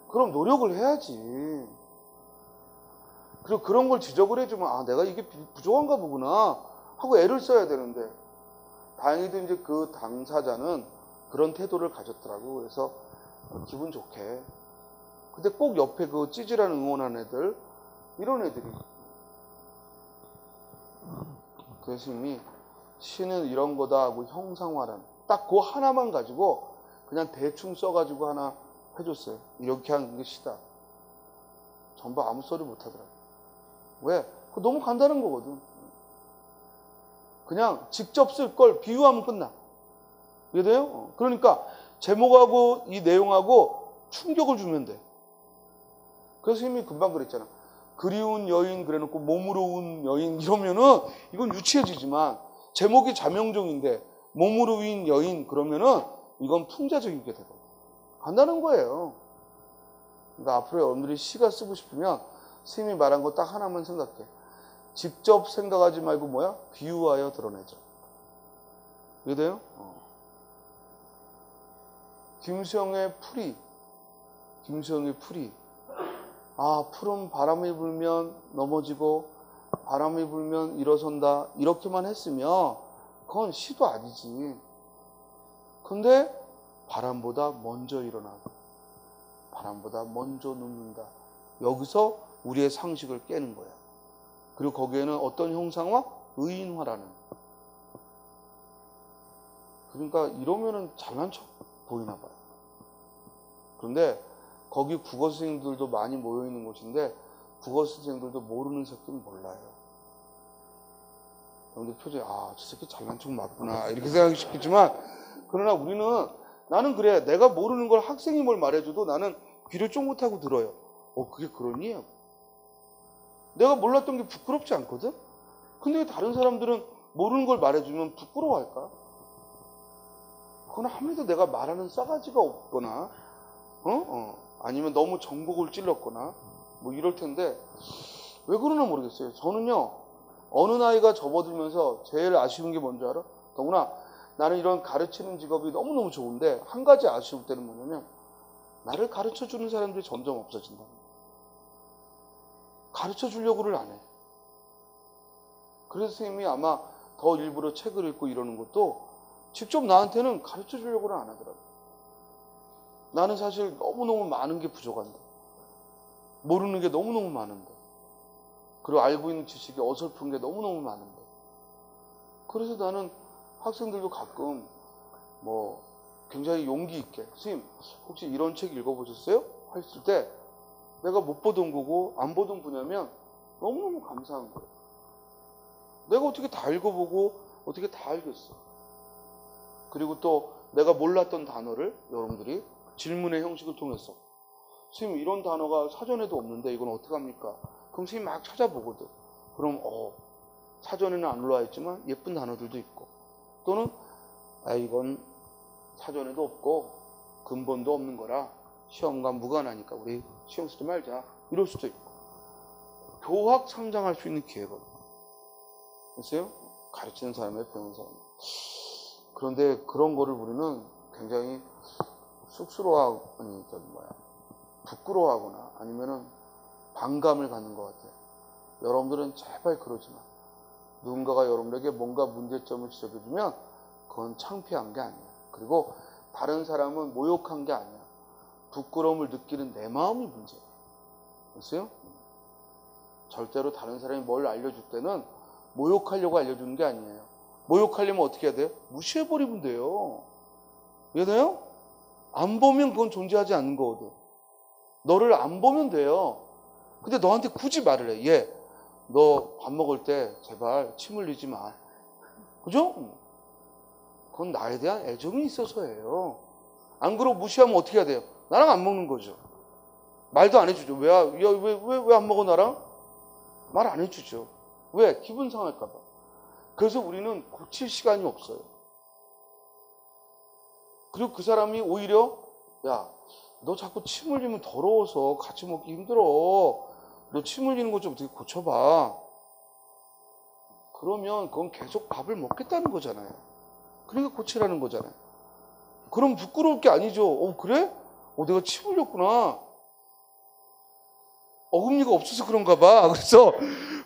그럼 노력을 해야지. 그리고 그런 걸 지적을 해주면 내가 이게 부족한가 보구나 하고 애를 써야 되는데, 다행히도 이제 그 당사자는 그런 태도를 가졌더라고. 그래서 기분 좋게. 근데 꼭 옆에 그 찌질한 응원하는 애들, 이런 애들이. 교수님이 시는 이런 거다 하고 형상화란 딱 그 하나만 가지고 그냥 대충 써가지고 하나 해줬어요. 이렇게 하는 게 시다. 전부 아무 소리 못하더라고. 왜? 그거 너무 간단한 거거든. 그냥 직접 쓸 걸 비유하면 끝나. 이해돼요? 그러니까 제목하고 이 내용하고 충격을 주면 돼. 그래서 이미 금방 그랬잖아. 그리운 여인 그래놓고 몸으로 운 여인 이러면은 이건 유치해지지만, 제목이 자명종인데 몸으로 운 여인 그러면은 이건 풍자적이게 되거든. 간단한 거예요. 그러니까 앞으로 여러분들이 시가 쓰고 싶으면 스님이 말한 거 딱 하나만 생각해. 직접 생각하지 말고 비유하여 드러내죠. 이해돼요? 김수영의 풀이. 풀은 바람이 불면 넘어지고 바람이 불면 일어선다. 이렇게만 했으면 그건 시도 아니지. 근데 바람보다 먼저 일어나고 바람보다 먼저 눕는다. 여기서 우리의 상식을 깨는 거야. 그리고 거기에는 어떤 형상화? 의인화라는. 그러니까 이러면은 잘난 척 보이나 봐요. 그런데 거기 국어 선생님들도 많이 모여 있는 곳인데 국어 선생님들도 모르는 새끼는 몰라요. 여러분들 표정이 저 새끼 잘난 척 맞구나 이렇게 생각하시겠지만, 그러나 우리는, 나는 그래. 내가 모르는 걸 학생이 뭘 말해줘도 나는 귀를 쫑긋하고 들어요. 그게 그러니? 내가 몰랐던 게 부끄럽지 않거든? 근데 왜 다른 사람들은 모르는 걸 말해주면 부끄러워할까? 그건 아무래도 내가 말하는 싸가지가 없거나 아니면 너무 정곡을 찔렀거나 이럴 텐데, 왜 그러나 모르겠어요. 저는요, 어느 나이가 접어들면서 제일 아쉬운 게 뭔지 알아? 더구나 나는 이런 가르치는 직업이 너무너무 좋은데 한 가지 아쉬울 때는 뭐냐면, 나를 가르쳐주는 사람들이 점점 없어진다. 가르쳐주려고를 안 해. 그래서 선생님이 아마 더 일부러 책을 읽고 이러는 것도 직접 나한테는 가르쳐주려고는 안 하더라고요. 나는 사실 너무너무 많은 게 부족한데, 모르는 게 너무너무 많은데, 그리고 알고 있는 지식이 어설픈 게 너무너무 많은데, 그래서 나는 학생들도 가끔 굉장히 용기 있게, 선생님 혹시 이런 책 읽어보셨어요? 했을 때 내가 못 보던 거고 안 보던 분야면 너무너무 감사한 거예요. 내가 어떻게 다 읽어보고 어떻게 다 알겠어. 그리고 또 내가 몰랐던 단어를 여러분들이 질문의 형식을 통해서, 선생님 이런 단어가 사전에도 없는데 이건 어떡합니까? 그럼 선생님 막 찾아보거든. 그럼 사전에는 안 올라와 있지만 예쁜 단어들도 있고, 또는 이건 사전에도 없고 근본도 없는 거라 시험과 무관하니까 우리 시험 쓰지 말자, 이럴 수도 있고. 교학 성장할 수 있는 기회거든요. 글쎄요, 가르치는 사람에 배우는 사람. 그런데 그런 거를 우리는 굉장히 쑥스러워하는 부끄러워하거나 아니면은 반감을 갖는 것 같아요. 여러분들은 제발 그러지 마. 누군가가 여러분에게 뭔가 문제점을 지적해주면 그건 창피한 게 아니야. 그리고 다른 사람은 모욕한 게 아니야. 부끄러움을 느끼는 내 마음이 문제야. 됐어요? 절대로 다른 사람이 뭘 알려줄 때는 모욕하려고 알려주는 게 아니에요. 모욕하려면 어떻게 해야 돼요? 무시해버리면 돼요. 이해돼요? 안 보면 그건 존재하지 않는 거거든. 너를 안 보면 돼요. 근데 너한테 굳이 말을 해. 얘, 너 밥 먹을 때 제발 침 흘리지 마. 그죠? 그건 나에 대한 애정이 있어서예요. 안 그러고 무시하면 어떻게 해야 돼요? 나랑 안 먹는 거죠. 말도 안 해주죠. 왜 안 먹어 나랑? 말 안 해주죠. 왜? 기분 상할까 봐. 그래서 우리는 고칠 시간이 없어요. 그리고 그 사람이 오히려 야, 너 자꾸 침 흘리면 더러워서 같이 먹기 힘들어. 너 침 흘리는 거 좀 어떻게 고쳐봐. 그러면 그건 계속 밥을 먹겠다는 거잖아요. 그러니까 고치라는 거잖아요. 그럼 부끄러울 게 아니죠. 그래? 내가 침 흘렸구나. 어금니가 없어서 그런가 봐. 그래서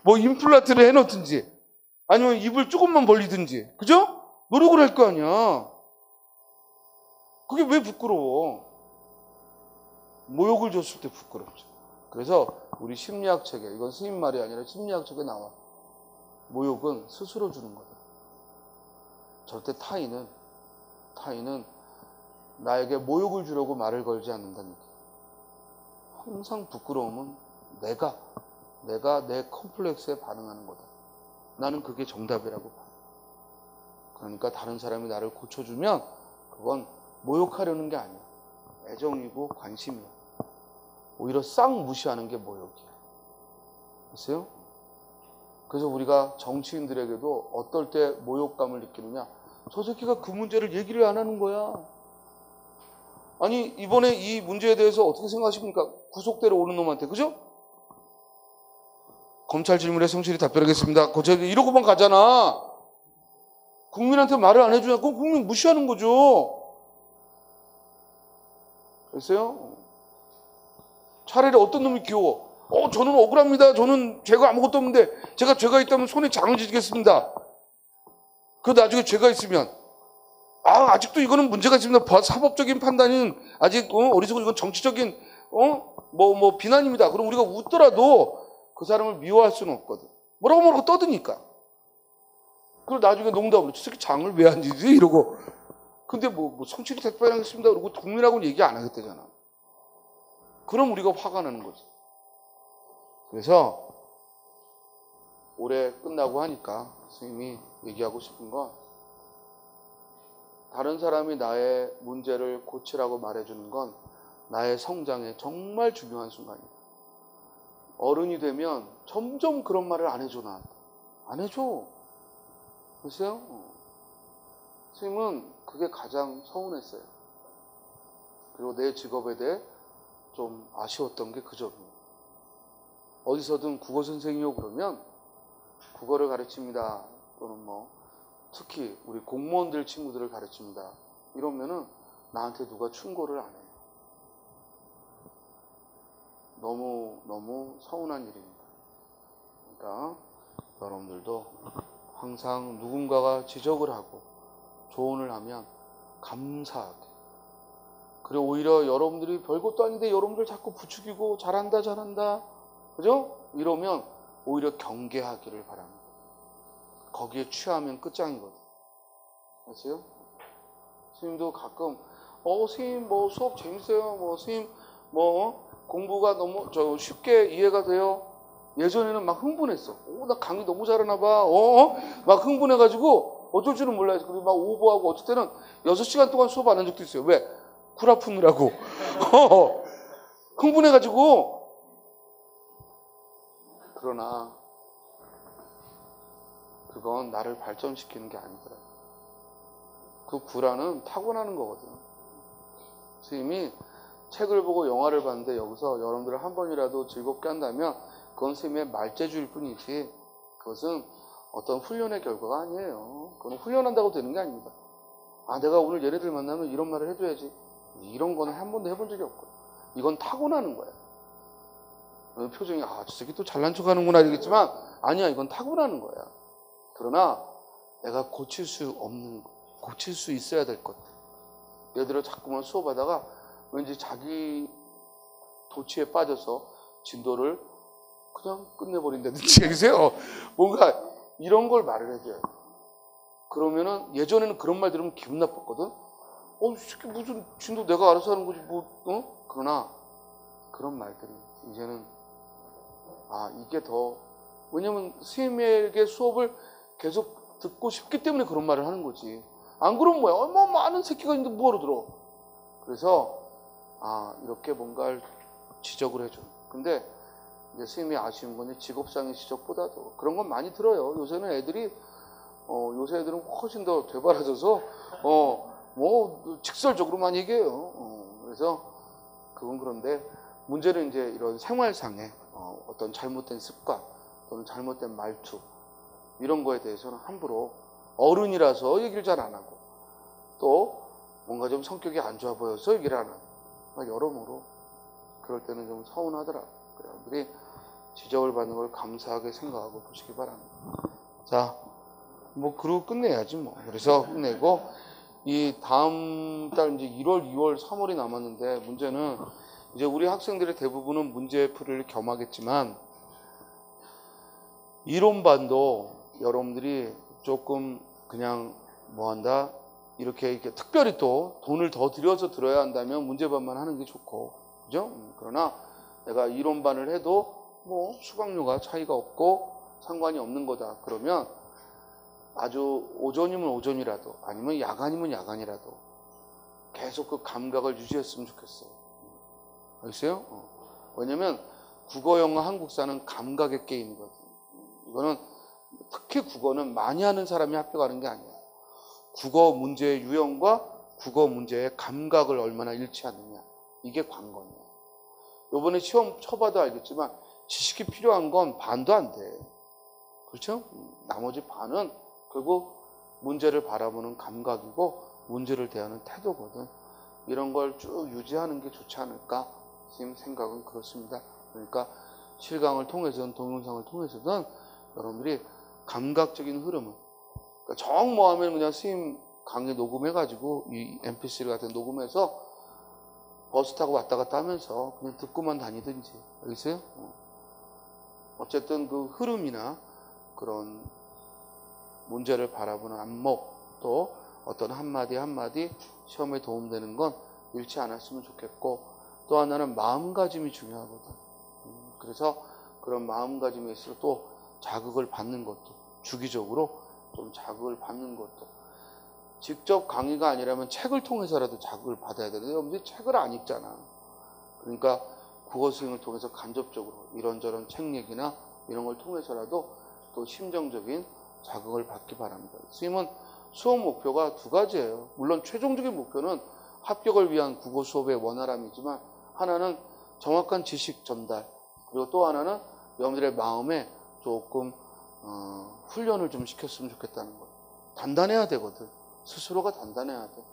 뭐 임플란트를 해놓든지 아니면 입을 조금만 벌리든지. 그죠? 노력을 할 거 아니야. 그게 왜 부끄러워? 모욕을 줬을 때 부끄럽죠. 그래서 우리 심리학 책에, 이건 스님 말이 아니라 심리학 책에 나와. 모욕은 스스로 주는 거다. 절대 타인은 나에게 모욕을 주려고 말을 걸지 않는다는 얘기. 항상 부끄러움은 내가 내 컴플렉스에 반응하는 거다. 나는 그게 정답이라고 봐. 그러니까 다른 사람이 나를 고쳐주면 그건 모욕하려는 게 아니야. 애정이고 관심이야. 오히려 싹 무시하는 게 모욕이야. 됐어요? 그래서 우리가 정치인들에게도 어떨 때 모욕감을 느끼느냐? 저 새끼가 그 문제를 얘기를 안 하는 거야. 아니 이번에 이 문제에 대해서 어떻게 생각하십니까? 구속대로 오는 놈한테. 그죠? 검찰 질문에 성실히 답변하겠습니다. 이러고만 가잖아. 국민한테 말을 안 해주냐? 그럼 국민 무시하는 거죠. 됐어요? 차라리 어떤 놈이 귀여워. 저는 억울합니다. 저는 죄가 아무것도 없는데 제가 죄가 있다면 손에 장을 지겠습니다. 그 나중에 죄가 있으면 아직도 이거는 문제가 있습니다. 사법적인 판단은 아직 어리석은 이건 정치적인 비난입니다. 그럼 우리가 웃더라도 그 사람을 미워할 수는 없거든. 뭐라고 떠드니까. 그리고 나중에 농담으로 저 새끼 장을 왜 안 지지? 이러고. 근데 성실히 답변하겠습니다. 그러고 국민하고는 얘기 안 하겠다잖아. 그럼 우리가 화가 나는 거지. 그래서 올해 끝나고 하니까 스님이 얘기하고 싶은 건 다른 사람이 나의 문제를 고치라고 말해주는 건 나의 성장에 정말 중요한 순간이다. 어른이 되면 점점 그런 말을 안 해줘 나한테. 안 해줘. 보세요. 스님은 그게 가장 서운했어요. 그리고 내 직업에 대해 좀 아쉬웠던 게 그 점이에요. 어디서든 국어 선생님이요 그러면 국어를 가르칩니다. 또는 특히 우리 공무원들 친구들을 가르칩니다. 이러면은 나한테 누가 충고를 안 해요. 너무 서운한 일입니다. 그러니까 여러분들도 항상 누군가가 지적을 하고 조언을 하면 감사하게. 그리고 오히려 여러분들이 별것도 아닌데 여러분들 자꾸 부추기고 잘한다. 그죠? 이러면 오히려 경계하기를 바랍니다. 거기에 취하면 끝장이거든. 아세요? 스님도 가끔 스님 수업 재밌어요. 스님 공부가 너무 쉽게 이해가 돼요. 예전에는 막 흥분했어. 나 강의 너무 잘하나 봐. 막 흥분해가지고 어쩔 줄은 몰라요. 그리고 막 오버하고 어쩔 때는 6시간 동안 수업 안 한 적도 있어요. 왜? 쿨 아프느라고. 흥분해가지고. 그러나 그건 나를 발전시키는 게 아니더라. 그 불안은 타고나는 거거든. 스님이 책을 보고 영화를 봤는데 여기서 여러분들을 한 번이라도 즐겁게 한다면 그건 스님의 말재주일 뿐이지 그것은 어떤 훈련의 결과가 아니에요. 그건 훈련한다고 되는 게 아닙니다. 내가 오늘 얘네들 만나면 이런 말을 해줘야지. 이런 거는 한 번도 해본 적이 없고 이건 타고나는 거야. 표정이 저 새끼 또 잘난 척하는구나 이러겠지만 아니야, 이건 타고나는 거야. 그러나 내가 고칠 수 있어야 될 것. 예를 들어 자꾸만 수업하다가 왠지 자기 도취에 빠져서 진도를 그냥 끝내버린다든지 여기세요. 뭔가 이런 걸 말을 해줘요. 그러면은 예전에는 그런 말 들으면 기분 나빴거든. 이 새끼 무슨 진도 내가 알아서 하는 거지 뭐. 그러나 그런 말들이 이제는 이게 더, 왜냐면 스님에게 수업을 계속 듣고 싶기 때문에 그런 말을 하는 거지. 안 그러면 뭐야? 뭐 많은 새끼가 있는데 뭐하러 들어? 그래서 이렇게 뭔가를 지적을 해줘. 근데 이제 스님이 아쉬운 건 직업상의 지적보다도 그런 건 많이 들어요. 요새는 애들이 요새 애들은 훨씬 더 되바라져서 뭐 직설적으로만 얘기해요. 그래서 그건 그런데 문제는 이제 이런 생활상의 어떤 잘못된 습관 또는 잘못된 말투 이런 거에 대해서는 함부로 어른이라서 얘기를 잘 안 하고 또 뭔가 좀 성격이 안 좋아 보여서 얘기를 안 하고 여러모로 그럴 때는 좀 서운하더라고요. 여러분들이 지적을 받는 걸 감사하게 생각하고 보시기 바랍니다. 자, 뭐 그러고 끝내야지 뭐. 그래서 끝내고 이 다음 달 이제 1월, 2월, 3월이 남았는데 문제는 이제 우리 학생들의 대부분은 문제풀이를 겸하겠지만 이론반도 여러분들이 조금 그냥 뭐한다 이렇게 특별히 또 돈을 더 들여서 들어야 한다면 문제반만 하는 게 좋고, 그죠? 그러나 내가 이론반을 해도 뭐 수강료가 차이가 없고 상관이 없는 거다 그러면 아주 오전이면 오전이라도 아니면 야간이면 야간이라도 계속 그 감각을 유지했으면 좋겠어요. 알겠어요? 왜냐면 국어, 영어, 한국사는 감각의 게임이거든요. 이거는 특히 국어는 많이 하는 사람이 합격하는 게 아니야. 국어 문제의 유형과 국어 문제의 감각을 얼마나 일치하느냐. 이게 관건이야. 요번에 시험 쳐봐도 알겠지만 지식이 필요한 건 반도 안 돼. 그렇죠? 나머지 반은 결국 문제를 바라보는 감각이고 문제를 대하는 태도거든. 이런 걸 쭉 유지하는 게 좋지 않을까? 지금 생각은 그렇습니다. 그러니까 실강을 통해서든 동영상을 통해서든 여러분들이 감각적인 흐름을 그러니까 정 뭐하면 그냥 스님 강의 녹음해가지고 이 mp3 같은 녹음해서 버스 타고 왔다 갔다 하면서 그냥 듣고만 다니든지 알겠어요? 어쨌든 그 흐름이나 그런 문제를 바라보는 안목 또 어떤 한마디 한마디 시험에 도움되는 건 잃지 않았으면 좋겠고 또 하나는 마음가짐이 중요하거든. 그래서 그런 마음가짐에 있어서 또 자극을 받는 것도 주기적으로 좀 자극을 받는 것도 직접 강의가 아니라면 책을 통해서라도 자극을 받아야 되는데 여러분들이 책을 안 읽잖아. 그러니까 국어 수행을 통해서 간접적으로 이런저런 책 얘기나 이런 걸 통해서라도 또 심정적인 자극을 받기 바랍니다. 스님은 수업 목표가 두 가지예요. 물론 최종적인 목표는 합격을 위한 국어 수업의 원활함이지만 하나는 정확한 지식 전달 그리고 또 하나는 여러분들의 마음에 조금 훈련을 좀 시켰으면 좋겠다는 거예요. 단단해야 되거든. 스스로가 단단해야 돼.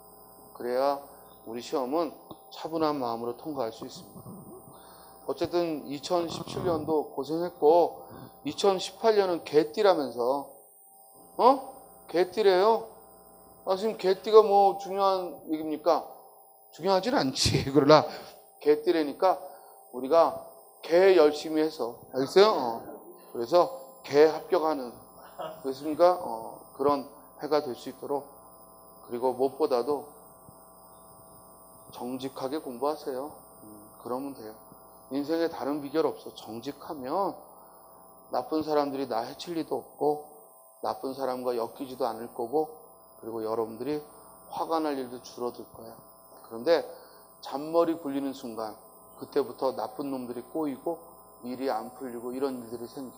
그래야 우리 시험은 차분한 마음으로 통과할 수 있습니다. 어쨌든 2017년도 고생했고 2018년은 개띠라면서 개띠래요? 지금 개띠가 뭐 중요한 얘기입니까? 중요하진 않지. 그러나 개띠래니까 우리가 개 열심히 해서 알겠어요? 그래서 개 합격하는 그렇습니까? 그런 해가 될 수 있도록 그리고 무엇보다도 정직하게 공부하세요. 그러면 돼요. 인생에 다른 비결 없어. 정직하면 나쁜 사람들이 나 해칠 리도 없고 나쁜 사람과 엮이지도 않을 거고 그리고 여러분들이 화가 날 일도 줄어들 거야. 그런데 잔머리 굴리는 순간 그때부터 나쁜 놈들이 꼬이고 일이 안 풀리고 이런 일들이 생겨.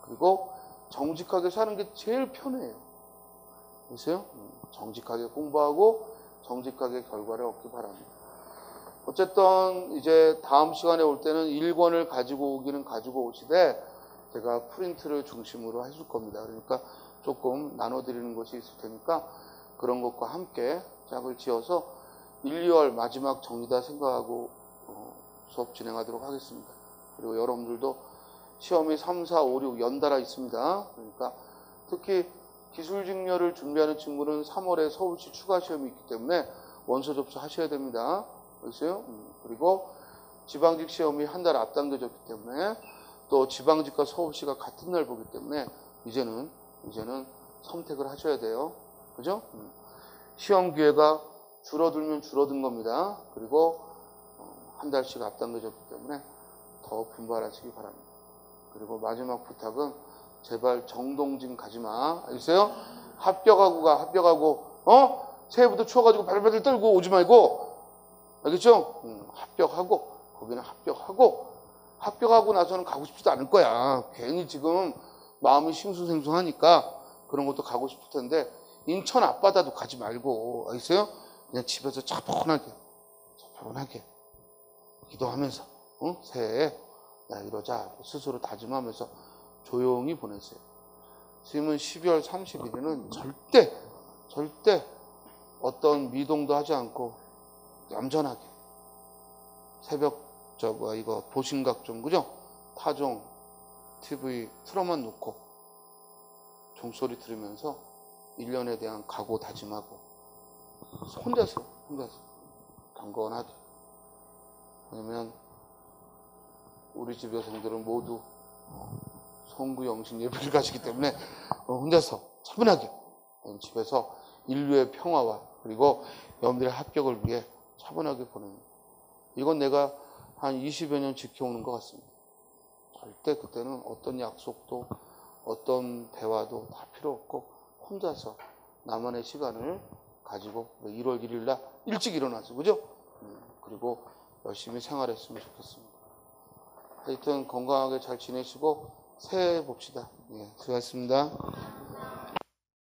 그리고 정직하게 사는 게 제일 편해요. 보세요. 정직하게 공부하고 정직하게 결과를 얻기 바랍니다. 어쨌든 이제 다음 시간에 올 때는 1권을 가지고 오기는 가지고 오시되 제가 프린트를 중심으로 해줄 겁니다. 그러니까 조금 나눠드리는 것이 있을 테니까 그런 것과 함께 짝을 지어서 1, 2월 마지막 정리다 생각하고 수업 진행하도록 하겠습니다. 그리고 여러분들도 시험이 3, 4, 5, 6 연달아 있습니다. 그러니까 특히 기술직렬을 준비하는 친구는 3월에 서울시 추가 시험이 있기 때문에 원서 접수하셔야 됩니다. 알겠어요? 그리고 지방직 시험이 한 달 앞당겨졌기 때문에 또 지방직과 서울시가 같은 날 보기 때문에 이제는 선택을 하셔야 돼요. 그죠? 시험 기회가 줄어들면 줄어든 겁니다. 그리고 한 달씩 앞당겨졌기 때문에 더 분발하시기 바랍니다. 그리고 마지막 부탁은 제발 정동진 가지마. 알겠어요? 합격하고 가. 합격하고 새해부터 추워가지고 발발들 떨고 오지 말고. 알겠죠? 합격하고 거기는 합격하고 나서는 가고 싶지도 않을 거야. 괜히 지금 마음이 싱숭생숭하니까 그런 것도 가고 싶을 텐데 인천 앞바다도 가지 말고. 알겠어요? 그냥 집에서 차분하게 기도하면서 새해에 야 이러자 스스로 다짐하면서 조용히 보내세요. 지금은 12월 30일에는 절대 어떤 미동도 하지 않고 얌전하게 새벽 이거 도심각 좀 그죠? 타종 TV 틀어만 놓고 종소리 들으면서 1년에 대한 각오 다짐하고 혼자서 경건하게. 왜냐면 우리 집 여성들은 모두 성구영신 예배를 가시기 때문에 혼자서 차분하게 집에서 인류의 평화와 그리고 여러분들의 합격을 위해 차분하게 보내는, 이건 내가 한 20여 년 지켜오는 것 같습니다. 절대 그때는 어떤 약속도 어떤 대화도 다 필요 없고 혼자서 나만의 시간을 가지고 1월 1일 날 일찍 일어나서 그죠? 그리고 열심히 생활했으면 좋겠습니다. 하여튼 건강하게 잘 지내시고 새해 봅시다. 예, 수고하셨습니다.